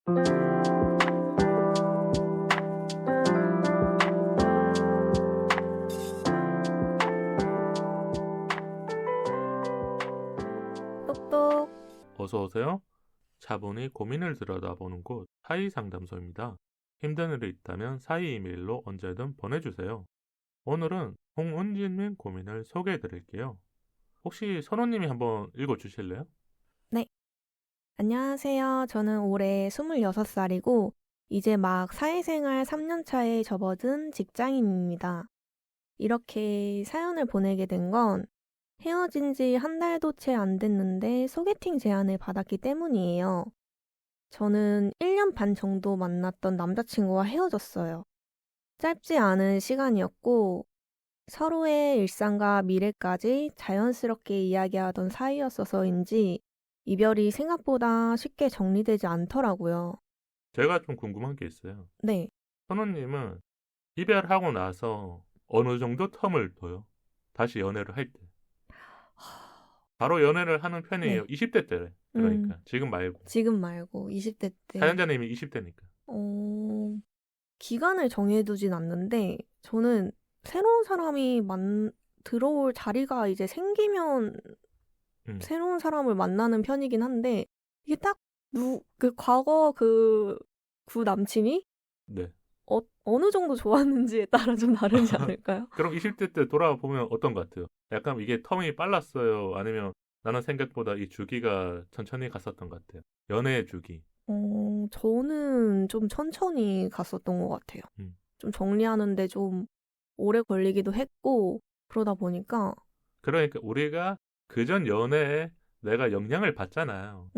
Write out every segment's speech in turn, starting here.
똑똑. 어서 오세요. 차분히 고민을 들여다보는 곳 사이상담소입니다. 힘든 일이 있다면 사이 이메일로 언제든 보내주세요. 오늘은 홍은진님 고민을 소개해 드릴게요. 혹시 선호님이 한번 읽어주실래요? 네. 안녕하세요. 저는 올해 26살이고 이제 막 사회생활 3년 차에 접어든 직장인입니다. 이렇게 사연을 보내게 된 건 헤어진 지 한 달도 채 안 됐는데 소개팅 제안을 받았기 때문이에요. 저는 1년 반 정도 만났던 남자친구와 헤어졌어요. 짧지 않은 시간이었고 서로의 일상과 미래까지 자연스럽게 이야기하던 사이였어서인지 이별이 생각보다 쉽게 정리되지 않더라고요. 제가 좀 궁금한 게 있어요. 네. 선호님은 이별하고 나서 어느 정도 텀을 둬요? 다시 연애를 할 때. 바로 연애를 하는 편이에요. 네. 20대 때래. 그러니까 지금 말고. 지금 말고 20대 때. 사연자님이 20대니까. 기간을 정해두진 않는데 저는 새로운 사람이 들어올 자리가 이제 생기면 새로운 사람을 만나는 편이긴 한데 이게 딱 과거 그 남친이 네. 어느 정도 좋았는지에 따라 좀 다르지 않을까요? 그럼 20대 때 돌아보면 어떤 것 같아요? 약간 이게 텀이 빨랐어요? 아니면 나는 생각보다 이 주기가 천천히 갔었던 것 같아요? 연애의 주기. 저는 좀 천천히 갔었던 것 같아요. 좀 정리하는데 좀 오래 걸리기도 했고 그러다 보니까 그러니까 우리가 그전 연애에 내가 영향을 받잖아요.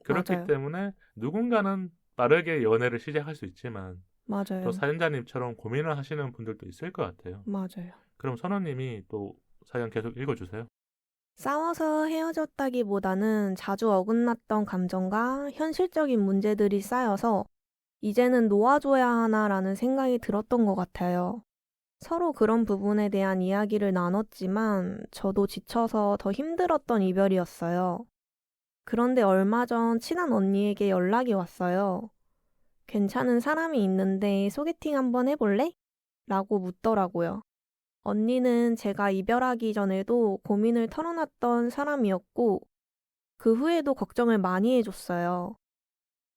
그렇기 맞아요. 때문에 누군가는 빠르게 연애를 시작할 수 있지만 맞아요. 또 사연자님처럼 고민을 하시는 분들도 있을 것 같아요. 맞아요. 그럼 선호님이 또 사연 계속 읽어주세요. 싸워서 헤어졌다기보다는 자주 어긋났던 감정과 현실적인 문제들이 쌓여서 이제는 놓아줘야 하나라는 생각이 들었던 것 같아요. 서로 그런 부분에 대한 이야기를 나눴지만 저도 지쳐서 더 힘들었던 이별이었어요. 그런데 얼마 전 친한 언니에게 연락이 왔어요. 괜찮은 사람이 있는데 소개팅 한번 해볼래? 라고 묻더라고요. 언니는 제가 이별하기 전에도 고민을 털어놨던 사람이었고 그 후에도 걱정을 많이 해줬어요.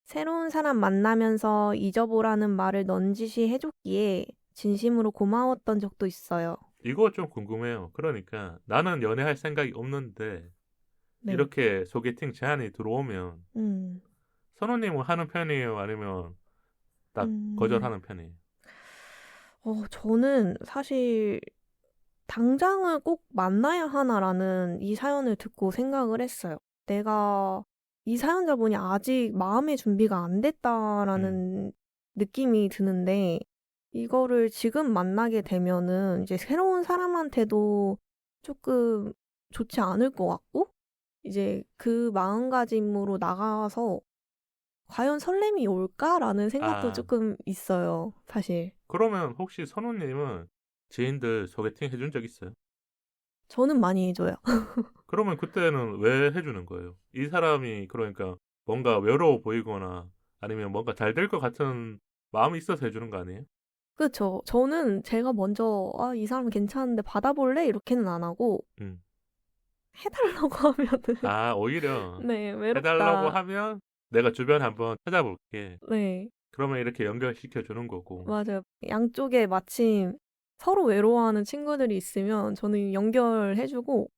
새로운 사람 만나면서 잊어보라는 말을 넌지시 해줬기에 진심으로 고마웠던 적도 있어요. 이거 좀 궁금해요. 그러니까 나는 연애할 생각이 없는데 네. 이렇게 소개팅 제안이 들어오면 선호님은 하는 편이에요? 아니면 딱 거절하는 편이에요? 저는 사실 당장을 꼭 만나야 하나라는 이 사연을 듣고 생각을 했어요. 내가 이 사연자분이 아직 마음의 준비가 안 됐다라는 느낌이 드는데 이거를 지금 만나게 되면은 이제 새로운 사람한테도 조금 좋지 않을 것 같고 이제 그 마음가짐으로 나가서 과연 설렘이 올까라는 생각도 조금 있어요, 사실. 그러면 혹시 선우님은 지인들 소개팅 해준 적 있어요? 저는 많이 해줘요. 그러면 그때는 왜 해주는 거예요? 이 사람이 그러니까 뭔가 외로워 보이거나 아니면 뭔가 잘 될 것 같은 마음이 있어서 해주는 거 아니에요? 그렇죠. 저는 제가 먼저 이 사람 괜찮은데 받아볼래? 이렇게는 안 하고 해달라고 하면은 오히려 네, 외롭다. 해달라고 하면 내가 주변에 한번 찾아볼게. 네, 그러면 이렇게 연결시켜 주는 거고. 맞아요. 양쪽에 마침 서로 외로워하는 친구들이 있으면 저는 연결해주고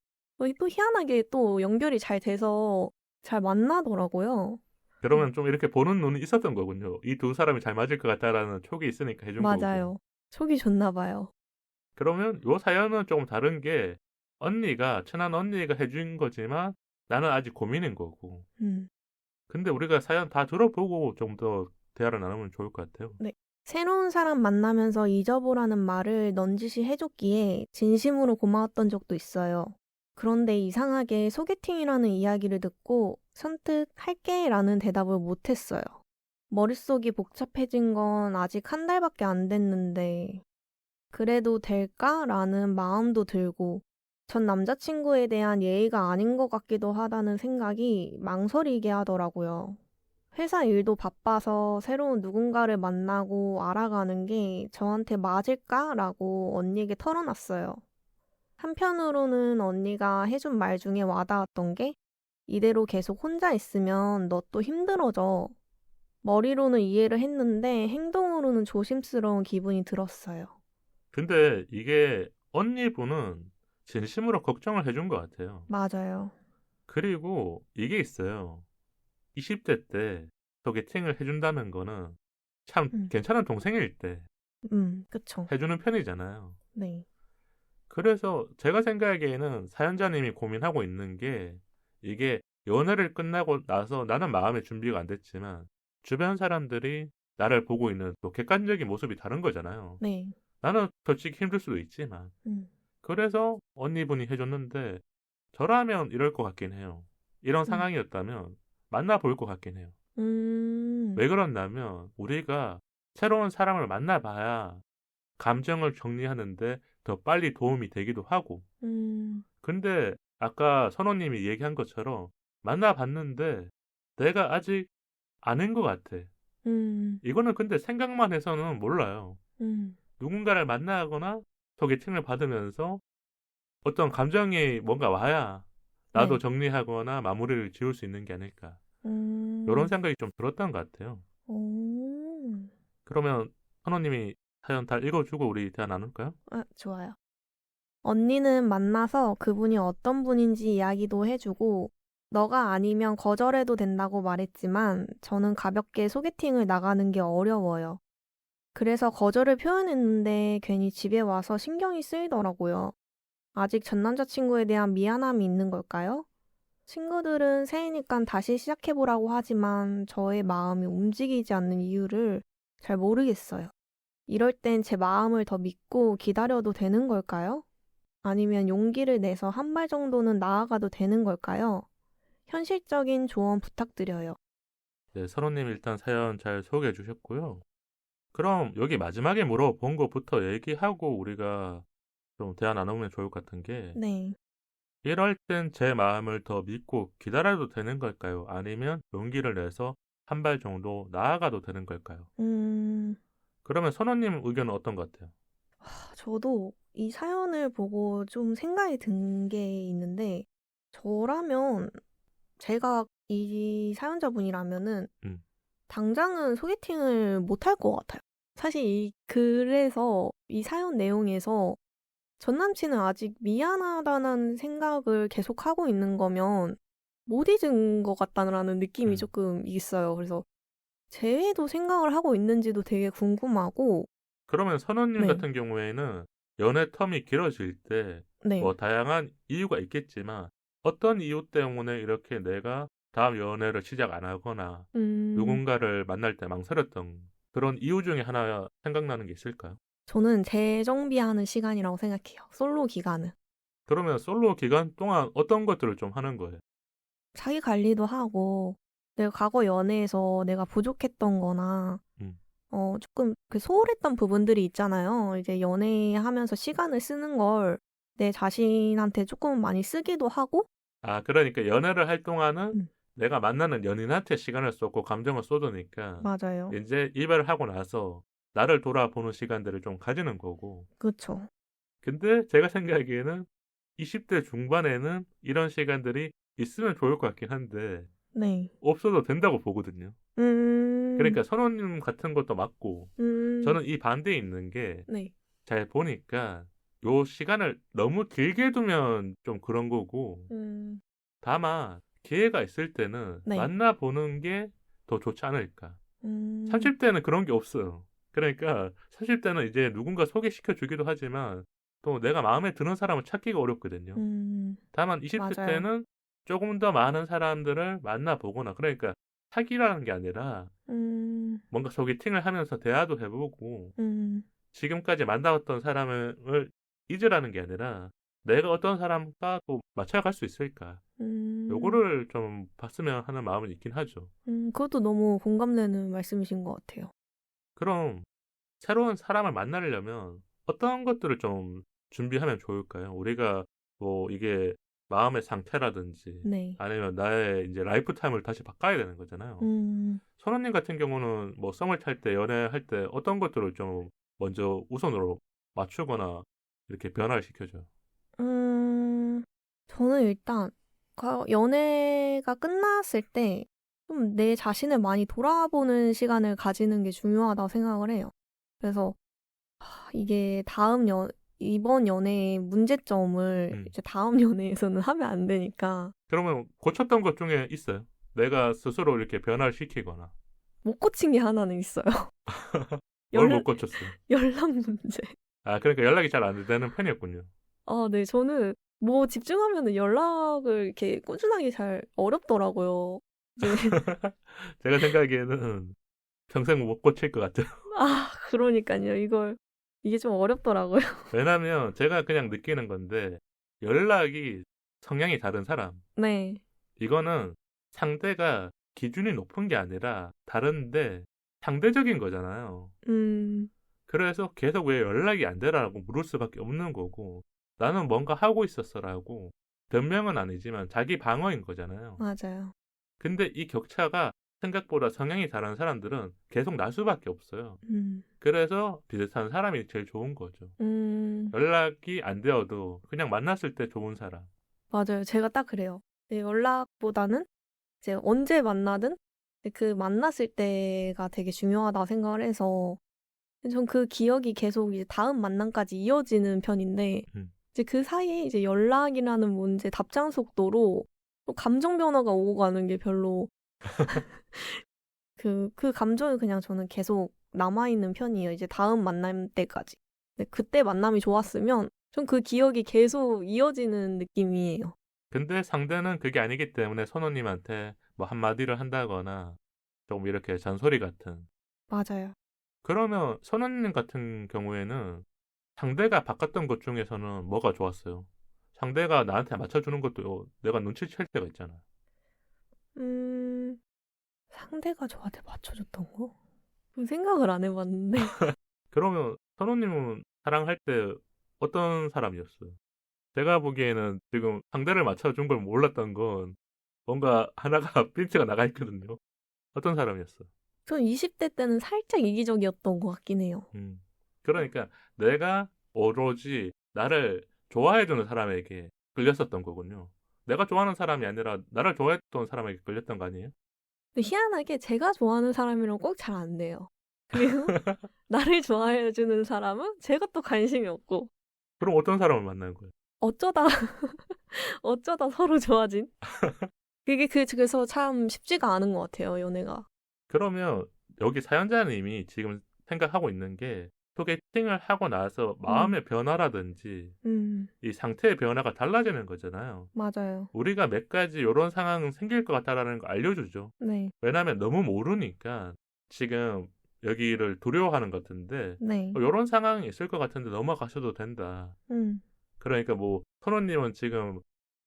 또 희한하게 또 연결이 잘 돼서 잘 만나더라고요. 그러면 좀 이렇게 보는 눈이 있었던 거군요. 이 두 사람이 잘 맞을 것 같다라는 촉이 있으니까 해준 거고. 맞아요. 촉이 좋나 봐요. 그러면 요 사연은 조금 다른 게 친한 언니가 해준 거지만 나는 아직 고민인 거고. 근데 우리가 사연 다 들어보고 좀 더 대화를 나누면 좋을 것 같아요. 네. 새로운 사람 만나면서 잊어보라는 말을 넌지시 해줬기에 진심으로 고마웠던 적도 있어요. 그런데 이상하게 소개팅이라는 이야기를 듣고 선뜻 할게 라는 대답을 못했어요. 머릿속이 복잡해진 건 아직 한 달밖에 안 됐는데 그래도 될까? 라는 마음도 들고 전 남자친구에 대한 예의가 아닌 것 같기도 하다는 생각이 망설이게 하더라고요. 회사 일도 바빠서 새로운 누군가를 만나고 알아가는 게 저한테 맞을까라고 언니에게 털어놨어요. 한편으로는 언니가 해준 말 중에 와닿았던 게 이대로 계속 혼자 있으면 너 또 힘들어져. 머리로는 이해를 했는데 행동으로는 조심스러운 기분이 들었어요. 근데 이게 언니분은 진심으로 걱정을 해준 것 같아요. 맞아요. 그리고 이게 있어요. 20대 때 소개팅을 해준다는 거는 참 음, 괜찮은 동생일 때 그쵸. 해주는 편이잖아요. 네. 그래서 제가 생각하기에는 사연자님이 고민하고 있는 게 이게 연애를 끝나고 나서 나는 마음의 준비가 안 됐지만 주변 사람들이 나를 보고 있는 또 객관적인 모습이 다른 거잖아요. 네. 나는 솔직히 힘들 수도 있지만 음, 그래서 언니분이 해줬는데 저라면 이럴 것 같긴 해요. 이런 음, 상황이었다면 만나볼 것 같긴 해요. 음, 왜 그러냐면 우리가 새로운 사람을 만나봐야 감정을 정리하는데 더 빨리 도움이 되기도 하고 음, 근데 아까 선호님이 얘기한 것처럼 만나봤는데 내가 아직 아는 것 같아. 음, 이거는 근데 생각만 해서는 몰라요. 음, 누군가를 만나거나 소개팅을 받으면서 어떤 감정이 뭔가 와야 나도 네. 정리하거나 마무리를 지을 수 있는 게 아닐까. 이런 음, 생각이 좀 들었던 것 같아요. 오, 그러면 선호님이 사연 다 읽어주고 우리 대화 나눌까요? 좋아요. 언니는 만나서 그분이 어떤 분인지 이야기도 해주고, 너가 아니면 거절해도 된다고 말했지만, 저는 가볍게 소개팅을 나가는 게 어려워요. 그래서 거절을 표현했는데 괜히 집에 와서 신경이 쓰이더라고요. 아직 전 남자친구에 대한 미안함이 있는 걸까요? 친구들은 새해니까 다시 시작해보라고 하지만 저의 마음이 움직이지 않는 이유를 잘 모르겠어요. 이럴 땐 제 마음을 더 믿고 기다려도 되는 걸까요? 아니면 용기를 내서 한 발 정도는 나아가도 되는 걸까요? 현실적인 조언 부탁드려요. 네, 선호님 일단 사연 잘 소개해 주셨고요. 그럼 여기 마지막에 물어본 것부터 얘기하고 우리가 좀 대화 나누면 좋을 것 같은 게 네. 이럴 땐 제 마음을 더 믿고 기다려도 되는 걸까요? 아니면 용기를 내서 한 발 정도 나아가도 되는 걸까요? 음, 그러면 선호님 의견은 어떤 것 같아요? 저도 이 사연을 보고 좀 생각이 든 게 있는데, 저라면, 제가 이 사연자분이라면은, 음. 당장은 소개팅을 못 할 것 같아요. 사실 그래서 이 사연 내용에서 전 남친은 아직 미안하다는 생각을 계속 하고 있는 거면 못 잊은 것 같다는 느낌이 음. 조금 있어요. 그래서 재회도 생각을 하고 있는지도 되게 궁금하고, 그러면 선호님 네, 같은 경우에는 연애 텀이 길어질 때 네, 뭐 다양한 이유가 있겠지만 어떤 이유 때문에 이렇게 내가 다음 연애를 시작 안 하거나 음, 누군가를 만날 때 망설였던 그런 이유 중에 하나 생각나는 게 있을까요? 저는 재정비하는 시간이라고 생각해요. 솔로 기간은. 그러면 솔로 기간 동안 어떤 것들을 좀 하는 거예요? 자기 관리도 하고, 내가 과거 연애에서 내가 부족했던 거나, 음. 조금 그 소홀했던 부분들이 있잖아요. 이제 연애하면서 시간을 쓰는 걸 내 자신한테 조금 많이 쓰기도 하고, 아, 그러니까 연애를 할 동안은 음, 내가 만나는 연인한테 시간을 쏟고 감정을 쏟으니까 맞아요. 이제 이별을 하고 나서 나를 돌아보는 시간들을 좀 가지는 거고. 그쵸. 근데 제가 생각하기에는 20대 중반에는 이런 시간들이 있으면 좋을 것 같긴 한데 네. 없어도 된다고 보거든요. 음, 그러니까 선호님 같은 것도 맞고 음, 저는 이 반대에 있는 게 네. 잘 보니까 요 시간을 너무 길게 두면 좀 그런 거고 음, 다만 기회가 있을 때는 네. 만나보는 게 더 좋지 않을까. 음, 30대는 그런 게 없어요. 그러니까 30대는 이제 누군가 소개시켜 주기도 하지만 또 내가 마음에 드는 사람을 찾기가 어렵거든요. 음, 다만 20대 맞아요. 때는 조금 더 많은 사람들을 만나보거나 그러니까 사귀라는 게 아니라 음, 뭔가 소개팅을 하면서 대화도 해보고 음, 지금까지 만나왔던 사람을 잊으라는 게 아니라 내가 어떤 사람과 또 맞춰갈 수 있을까 음, 요거를 좀 봤으면 하는 마음은 있긴 하죠. 그것도 너무 공감되는 말씀이신 것 같아요. 그럼 새로운 사람을 만나려면 어떤 것들을 좀 준비하면 좋을까요? 우리가 뭐 이게 마음의 상태라든지 네. 아니면 나의 이제 라이프 타임을 다시 바꿔야 되는 거잖아요. 선원님 같은 경우는 뭐 썸을 탈 때, 연애할 때 어떤 것들을 좀 먼저 우선으로 맞추거나 이렇게 변화를 시켜줘요. 저는 일단 연애가 끝났을 때 좀 내 자신을 많이 돌아보는 시간을 가지는 게 중요하다고 생각을 해요. 그래서 이게 이번 연애의 문제점을 이제 다음 연애에서는 하면 안 되니까 그러면 고쳤던 것 중에 있어요? 내가 스스로 이렇게 변화를 시키거나. 못 고친 게 하나는 있어요. 뭘 못 고쳤어요? 연락 문제. 아, 그러니까 연락이 잘 안 되는 편이었군요. 네. 저는 뭐 집중하면은 연락을 이렇게 꾸준하게 잘 어렵더라고요. 이제 제가 생각하기에는 평생 못 고칠 것 같아요. 그러니까요. 이게 좀 어렵더라고요. 왜냐면 제가 그냥 느끼는 건데 연락이 성향이 다른 사람. 네. 이거는 상대가 기준이 높은 게 아니라 다른데 상대적인 거잖아요. 그래서 계속 왜 연락이 안 되라고 물을 수밖에 없는 거고 나는 뭔가 하고 있었어라고 변명은 아니지만 자기 방어인 거잖아요. 맞아요. 근데 이 격차가 생각보다 성향이 다른 사람들은 계속 날 수밖에 없어요. 그래서 비슷한 사람이 제일 좋은 거죠. 연락이 안 되어도 그냥 만났을 때 좋은 사람. 맞아요. 제가 딱 그래요. 네, 연락보다는 이제 언제 만나든 그 만났을 때가 되게 중요하다 생각을 해서 전 그 기억이 계속 이제 다음 만남까지 이어지는 편인데 이제 그 사이에 이제 연락이라는 문제 답장 속도로 또 감정 변화가 오고 가는 게 별로 그 감정이 그냥 저는 계속 남아있는 편이에요. 이제 다음 만남 때까지. 근데 그때 만남이 좋았으면 전 그 기억이 계속 이어지는 느낌이에요. 근데 상대는 그게 아니기 때문에 선호님한테 뭐 한마디를 한다거나 조금 이렇게 잔소리 같은. 맞아요. 그러면 선호님 같은 경우에는 상대가 바꿨던 것 중에서는 뭐가 좋았어요? 상대가 나한테 맞춰주는 것도 내가 눈치챌 때가 있잖아. 상대가 저한테 맞춰줬던 거? 그럼 생각을 안 해봤는데. 그러면 선호님은 사랑할 때 어떤 사람이었어요? 제가 보기에는 지금 상대를 맞춰준 걸 몰랐던 건 뭔가 하나가 핀트가 나가 있거든요. 어떤 사람이었어? 전 20대 때는 살짝 이기적이었던 것 같긴 해요. 그러니까 내가 오로지 나를 좋아해주는 사람에게 끌렸었던 거군요. 내가 좋아하는 사람이 아니라 나를 좋아했던 사람에게 끌렸던 거 아니에요? 근데 희한하게 제가 좋아하는 사람이랑 꼭 잘 안 돼요. 그리고 나를 좋아해주는 사람은 제가 또 관심이 없고 그럼 어떤 사람을 만나는 거예요? 어쩌다 어쩌다 서로 좋아진? 그래서 참 쉽지가 않은 것 같아요, 연애가. 그러면 여기 사연자님이 지금 생각하고 있는 게 소개팅을 하고 나서 마음의 변화라든지 이 상태의 변화가 달라지는 거잖아요. 맞아요. 우리가 몇 가지 이런 상황 생길 것 같다라는 거 알려주죠. 네. 왜냐하면 너무 모르니까 지금 여기를 두려워하는 것 같은데 네. 이런 상황이 있을 것 같은데 넘어가셔도 된다. 그러니까 뭐 선호님은 지금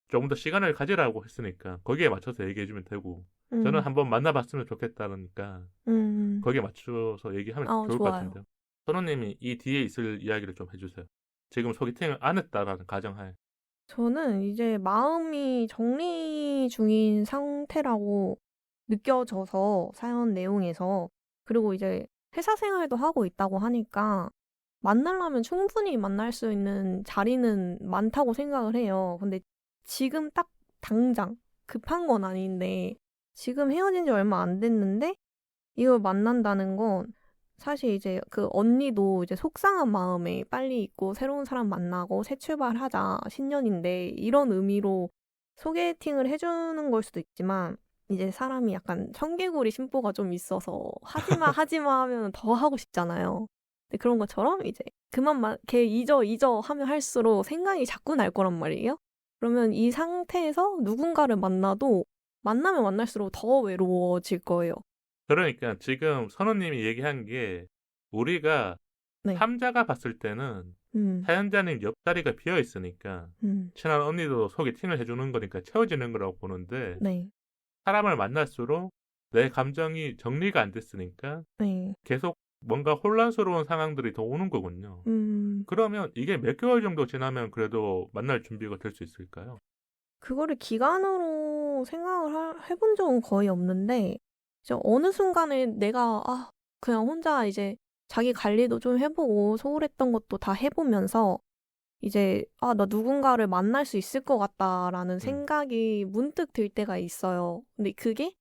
조금 더 시간을 가지라고 했으니까 거기에 맞춰서 얘기해주면 되고 저는 한번 만나봤으면 좋겠다니까 거기에 맞춰서 얘기하면 좋을 것 좋아요. 같은데요. 선호님이 이 뒤에 있을 이야기를 좀 해주세요. 지금 소개팅을 안 했다라는 가정하에. 저는 이제 마음이 정리 중인 상태라고 느껴져서 사연 내용에서 그리고 이제 회사 생활도 하고 있다고 하니까 만나려면 충분히 만날 수 있는 자리는 많다고 생각을 해요. 근데 지금 딱 당장 급한 건 아닌데 지금 헤어진 지 얼마 안 됐는데 이걸 만난다는 건 사실 이제 그 언니도 이제 속상한 마음에 빨리 있고 새로운 사람 만나고 새 출발하자 신년인데 이런 의미로 소개팅을 해주는 걸 수도 있지만 이제 사람이 약간 청개구리 심보가 좀 있어서 하지마 하지마 하면 더 하고 싶잖아요. 근데 그런 것처럼 이제 걔 잊어 하면 할수록 생각이 자꾸 날 거란 말이에요. 그러면 이 상태에서 누군가를 만나도 만나면 만날수록 더 외로워질 거예요. 그러니까 지금 선호님이 얘기한 게 우리가 네. 삼자가 봤을 때는 사연자님 옆자리가 비어 있으니까 친한 언니도 소개팅을 해주는 거니까 채워지는 거라고 보는데 네. 사람을 만날수록 내 감정이 정리가 안 됐으니까 네. 계속 뭔가 혼란스러운 상황들이 더 오는 거군요. 그러면 이게 몇 개월 정도 지나면 그래도 만날 준비가 될 수 있을까요? 그거를 기간으로 생각을 해본 적은 거의 없는데, 이제 어느 순간에 내가, 그냥 혼자 이제 자기 관리도 좀 해보고, 소홀했던 것도 다 해보면서, 이제, 나 누군가를 만날 수 있을 것 같다라는 음, 생각이 문득 들 때가 있어요. 근데 그게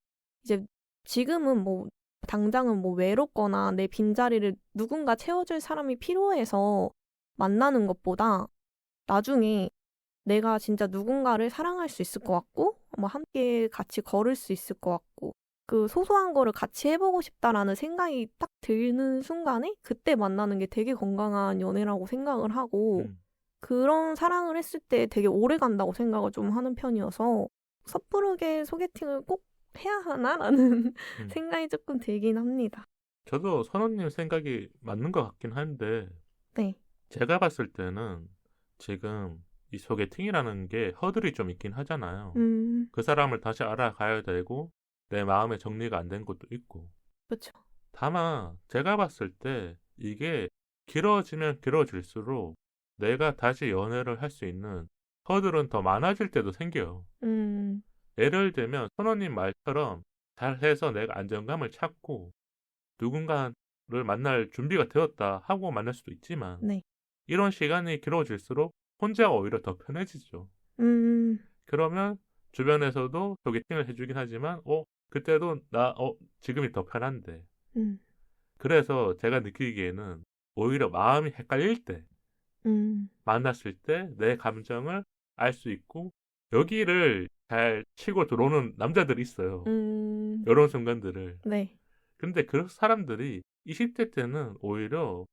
이제 지금은 뭐, 당장은 뭐 외롭거나 내 빈자리를 누군가 채워줄 사람이 필요해서 만나는 것보다 나중에 내가 진짜 누군가를 사랑할 수 있을 것 같고, 뭐 함께 같이 걸을 수 있을 것 같고, 그 소소한 거를 같이 해보고 싶다라는 생각이 딱 드는 순간에 그때 만나는 게 되게 건강한 연애라고 생각을 하고, 음, 그런 사랑을 했을 때 되게 오래 간다고 생각을 좀 하는 편이어서, 섣부르게 소개팅을 꼭 해야 하나라는 음. 생각이 조금 들긴 합니다. 저도 선호님 생각이 맞는 것 같긴 한데, 네. 제가 봤을 때는 지금 이 소개팅이라는 게 허들이 좀 있긴 하잖아요. 음, 그 사람을 다시 알아가야 되고, 내 마음의 정리가 안 된 것도 있고. 그쵸. 다만, 제가 봤을 때 이게 길어지면 길어질수록 내가 다시 연애를 할 수 있는 허들은 더 많아질 때도 생겨요. 음, 예를 들면, 선호님 말처럼 잘해서 내가 안정감을 찾고 누군가를 만날 준비가 되었다 하고 만날 수도 있지만, 네. 이런 시간이 길어질수록 혼자가 오히려 더 편해지죠. 음, 그러면 주변에서도 소개팅을 해주긴 하지만, 그때도 지금이 더 편한데. 음, 그래서 제가 느끼기에는 오히려 마음이 헷갈릴 때, 음, 만났을 때 내 감정을 알 수 있고, 여기를 잘 치고 들어오는 남자들이 있어요. 음, 이런 순간들을. 네. 근데 그 사람들이 20대 때는 오히려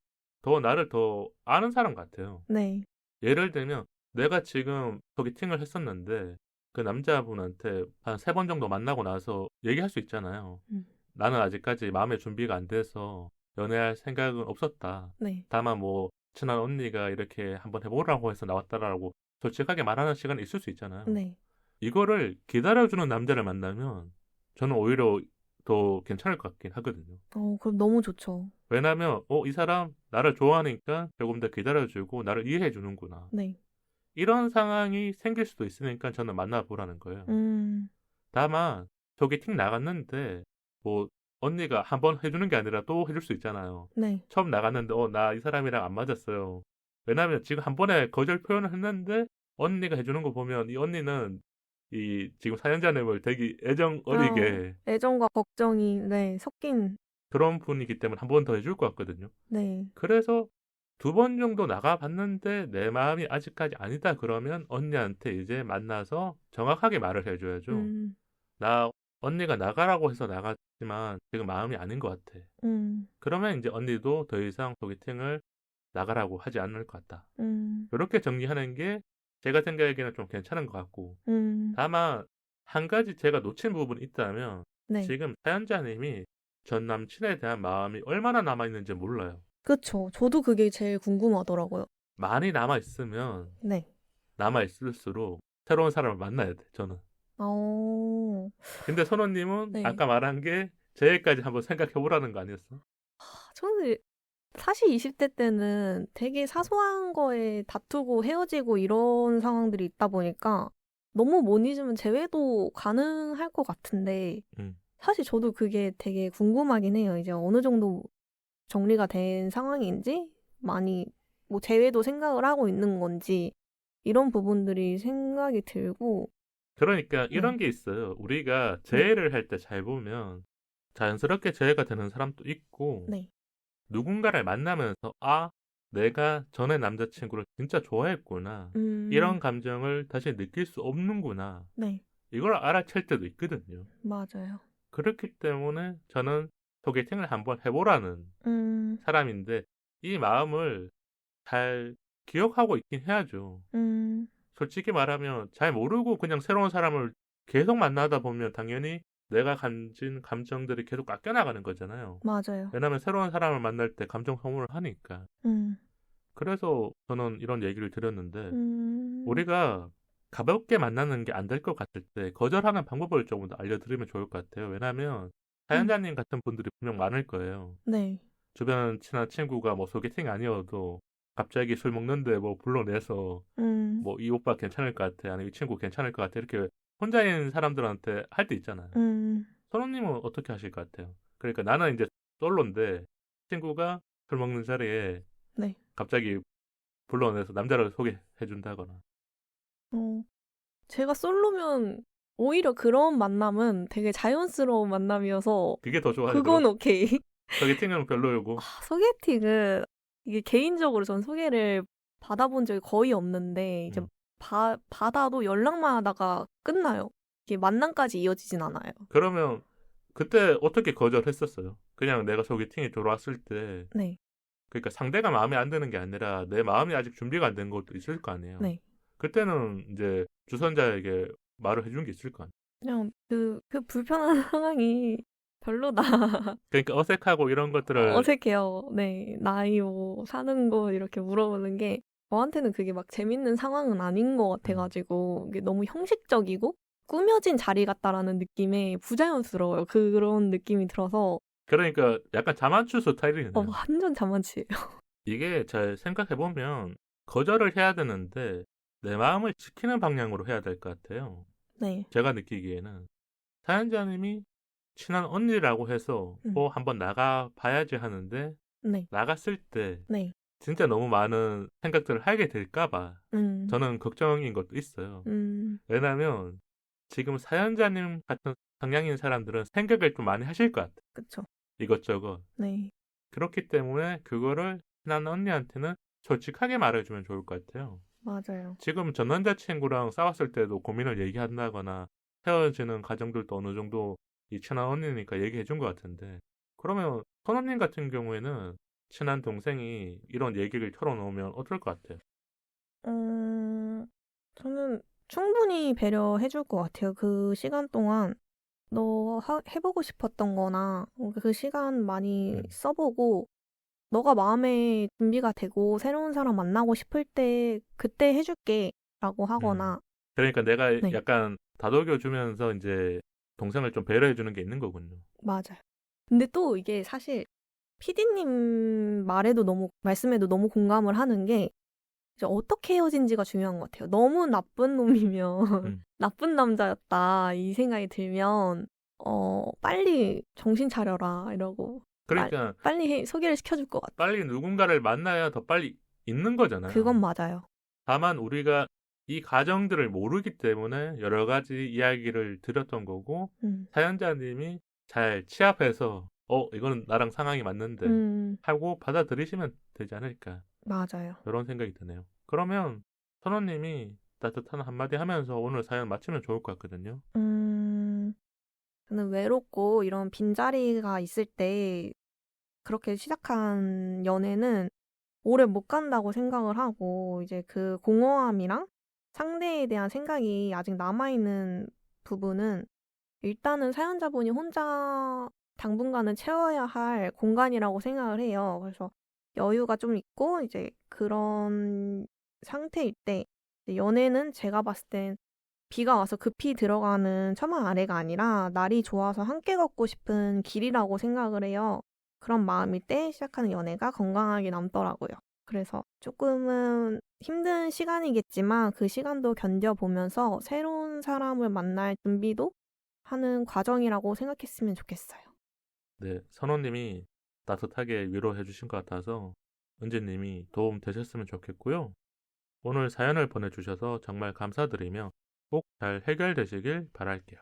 더 나를 더 아는 사람 같아요. 네. 예를 들면 내가 지금 소개팅을 했었는데 그 남자분한테 한 3번 정도 만나고 나서 얘기할 수 있잖아요. 음, 나는 아직까지 마음의 준비가 안 돼서 연애할 생각은 없었다. 네. 다만 뭐 친한 언니가 이렇게 한번 해보라고 해서 나왔다라고 솔직하게 말하는 시간이 있을 수 있잖아요. 네. 이거를 기다려주는 남자를 만나면 저는 오히려 더 괜찮을 것 같긴 하거든요. 그럼 너무 좋죠. 왜냐면 이 사람 나를 좋아하니까 조금 더 기다려주고 나를 이해해 주는구나. 네. 이런 상황이 생길 수도 있으니까 저는 만나보라는 거예요. 음, 다만 소개팅 나갔는데 뭐 언니가 한 번 해주는 게 아니라 또 해줄 수 있잖아요. 네. 처음 나갔는데 나 이 사람이랑 안 맞았어요. 왜냐면 지금 한 번에 거절 표현을 했는데 언니가 해주는 거 보면 이 언니는 이 지금 사연자님을 되게 애정 아, 어리게 애정과 걱정이, 네, 섞인, 그런 분이기 때문에 한 번 더 해줄 것 같거든요. 네. 그래서 2번 정도 나가봤는데 내 마음이 아직까지 아니다 그러면 언니한테 이제 만나서 정확하게 말을 해줘야죠. 음, 나 언니가 나가라고 해서 나갔지만 지금 마음이 아닌 것 같아. 음, 그러면 이제 언니도 더 이상 소개팅을 나가라고 하지 않을 것 같다. 음, 이렇게 정리하는 게 제가 생각하기에는 좀 괜찮은 것 같고, 음, 다만 한 가지 제가 놓친 부분이 있다면 네. 지금 사연자님이 전 남친에 대한 마음이 얼마나 남아있는지 몰라요. 그쵸. 저도 그게 제일 궁금하더라고요. 많이 남아있으면 네. 남아있을수록 새로운 사람을 만나야 돼, 저는. 어, 근데 선호님은 네. 아까 말한 게 제일까지 한번 생각해보라는 거 아니었어? 저는 사실 20대 때는 되게 사소한 거에 다투고 헤어지고 이런 상황들이 있다 보니까 너무 못 잊으면 재회도 가능할 것 같은데 음. 사실 저도 그게 되게 궁금하긴 해요. 이제 어느 정도 정리가 된 상황인지 많이 뭐 재회도 생각을 하고 있는 건지 이런 부분들이 생각이 들고 그러니까 네, 이런 게 있어요. 우리가 네, 재회를 할 때 잘 보면 자연스럽게 재회가 되는 사람도 있고 네, 누군가를 만나면서 내가 전에 남자친구를 진짜 좋아했구나. 이런 음, 감정을 다시 느낄 수 없는구나. 네, 이걸 알아챌 때도 있거든요. 맞아요. 그렇기 때문에 저는 소개팅을 한번 해보라는 음, 사람인데 이 마음을 잘 기억하고 있긴 해야죠. 음, 솔직히 말하면 잘 모르고 그냥 새로운 사람을 계속 만나다 보면 당연히 내가 가진 감정들이 계속 깎여 나가는 거잖아요. 맞아요. 왜냐하면 새로운 사람을 만날 때 감정 소모를 하니까. 음, 그래서 저는 이런 얘기를 드렸는데 음, 우리가 가볍게 만나는 게 안 될 것 같을 때 거절하는 방법을 조금 더 알려드리면 좋을 것 같아요. 왜냐하면 음, 사연자님 같은 분들이 분명 많을 거예요. 네, 주변 친한 친구가 뭐 소개팅 아니어도 갑자기 술 먹는데 뭐 불러내서 뭐 이 오빠 괜찮을 것 같아, 아니면 이 친구 괜찮을 것 같아 이렇게 혼자인 사람들한테 할 때 있잖아요. 선호님은 어떻게 하실 것 같아요? 그러니까 나는 이제 솔로인데 친구가 술 먹는 자리에 네. 갑자기 불러내서 남자를 소개해 준다거나. 제가 솔로면 오히려 그런 만남은 되게 자연스러운 만남이어서 그게 더 좋아요. 그건 그럼 오케이. 소개팅은 별로고. 소개팅은 이게 개인적으로 전 소개를 받아본 적이 거의 없는데 이제 음. 받아도 연락만 하다가 끝나요. 이게 만남까지 이어지진 않아요. 그러면 그때 어떻게 거절했었어요? 그냥 내가 소개팅에 들어왔을 때, 네, 그러니까 상대가 마음에 안 드는 게 아니라 내 마음이 아직 준비가 안 된 것도 있을 거 아니에요. 네. 그때는 이제 주선자에게 말을 해준 게 있을 거 아니에요. 그냥 그 불편한 상황이 별로다. 그러니까 어색하고 이런 것들을 어색해요. 네, 나이 뭐 사는 거 이렇게 물어보는 게 저한테는 그게 막 재밌는 상황은 아닌 것 같아가지고 이게 너무 형식적이고 꾸며진 자리 같다라는 느낌에 부자연스러워요. 그런 느낌이 들어서 그러니까 약간 자만추 스타일이네요. 완전 자만치예요. 이게 잘 생각해보면 거절을 해야 되는데 내 마음을 지키는 방향으로 해야 될 것 같아요. 네, 제가 느끼기에는 사연자님이 친한 언니라고 해서 한번 나가 봐야지 하는데 네, 나갔을 때 네, 진짜 너무 많은 생각들을 하게 될까 봐 저는 걱정인 것도 있어요. 왜냐면 지금 사연자님 같은 성향인 사람들은 생각을 좀 많이 하실 것 같아요. 그쵸. 이것저것. 네, 그렇기 때문에 그거를 친한 언니한테는 솔직하게 말해주면 좋을 것 같아요. 맞아요. 지금 전 남자친구랑 싸웠을 때도 고민을 얘기한다거나 헤어지는 과정들도 어느 정도 이 친한 언니니까 얘기해준 것 같은데, 그러면 선언님 같은 경우에는 친한 동생이 이런 얘기를 털어놓으면 어떨 것 같아요? 저는 충분히 배려해줄 것 같아요. 그 시간 동안 너 해보고 싶었던 거나 그 시간 많이 써보고 너가 마음의 준비가 되고 새로운 사람 만나고 싶을 때 그때 해줄게 라고 하거나 그러니까 내가 네, 약간 다독여주면서 이제 동생을 좀 배려해주는 게 있는 거군요. 맞아요. 근데 또 이게 사실 PD님 말씀에도 너무 공감을 하는 게 이제 어떻게 헤어진지가 중요한 것 같아요. 너무 나쁜 놈이면 나쁜 남자였다 이 생각이 들면 빨리 정신 차려라 이러고 그러니까 빨리 소개를 시켜줄 것 같아요. 빨리 누군가를 만나야 더 빨리 있는 거잖아요. 그건 맞아요. 다만 우리가 이 과정들을 모르기 때문에 여러 가지 이야기를 드렸던 거고, 사연자님이 잘 취합해서 이거는 나랑 상황이 맞는데 하고 받아들이시면 되지 않을까. 맞아요. 이런 생각이 드네요. 그러면 선호님이 따뜻한 한마디 하면서 오늘 사연 마치면 좋을 것 같거든요. 저는 외롭고 이런 빈자리가 있을 때 그렇게 시작한 연애는 오래 못 간다고 생각을 하고 이제 그 공허함이랑 상대에 대한 생각이 아직 남아있는 부분은 일단은 사연자분이 혼자 당분간은 채워야 할 공간이라고 생각을 해요. 그래서 여유가 좀 있고 이제 그런 상태일 때 연애는 제가 봤을 땐 비가 와서 급히 들어가는 처마 아래가 아니라 날이 좋아서 함께 걷고 싶은 길이라고 생각을 해요. 그런 마음일 때 시작하는 연애가 건강하게 남더라고요. 그래서 조금은 힘든 시간이겠지만 그 시간도 견뎌보면서 새로운 사람을 만날 준비도 하는 과정이라고 생각했으면 좋겠어요. 네, 선호님이 따뜻하게 위로해 주신 것 같아서 은지님이 도움 되셨으면 좋겠고요. 오늘 사연을 보내주셔서 정말 감사드리며 꼭 잘 해결되시길 바랄게요.